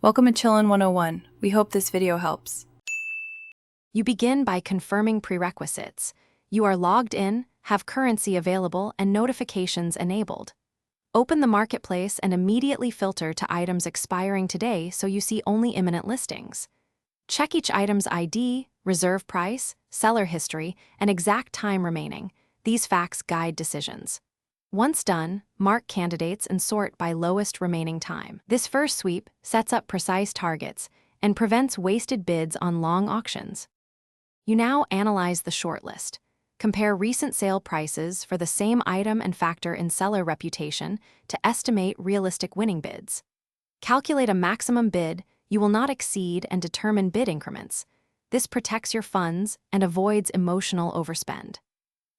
Welcome to Chillin' 101. We hope this video helps. You begin by confirming prerequisites. You are logged in, have currency available, and notifications enabled. Open the marketplace and immediately filter to items expiring today so you see only imminent listings. Check each item's ID, reserve price, seller history, and exact time remaining. These facts guide decisions. Once done, mark candidates and sort by lowest remaining time. This first sweep sets up precise targets and prevents wasted bids on long auctions. You now analyze the shortlist. Compare recent sale prices for the same item and factor in seller reputation to estimate realistic winning bids. Calculate a maximum bid you will not exceed and determine bid increments. This protects your funds and avoids emotional overspend.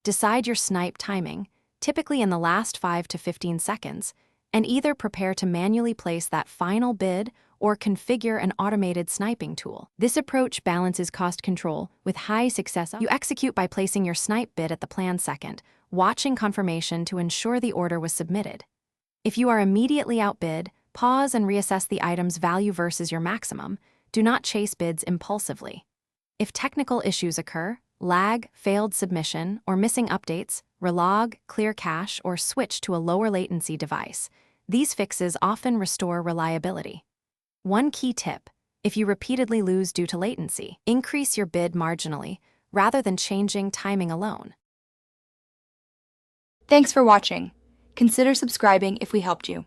Decide your snipe timing, typically in the last 5 to 15 seconds, and either prepare to manually place that final bid or configure an automated sniping tool. This approach balances cost control with high success. You execute by placing your snipe bid at the planned second, watching confirmation to ensure the order was submitted. If you are immediately outbid, pause and reassess the item's value versus your maximum. Do not chase bids impulsively. If technical issues occur, lag, failed submission, or missing updates, relog, clear cache, or switch to a lower latency device. These fixes often restore reliability. One key tip: if you repeatedly lose due to latency, increase your bid marginally rather than changing timing alone. Thanks for watching. Consider subscribing if we helped you.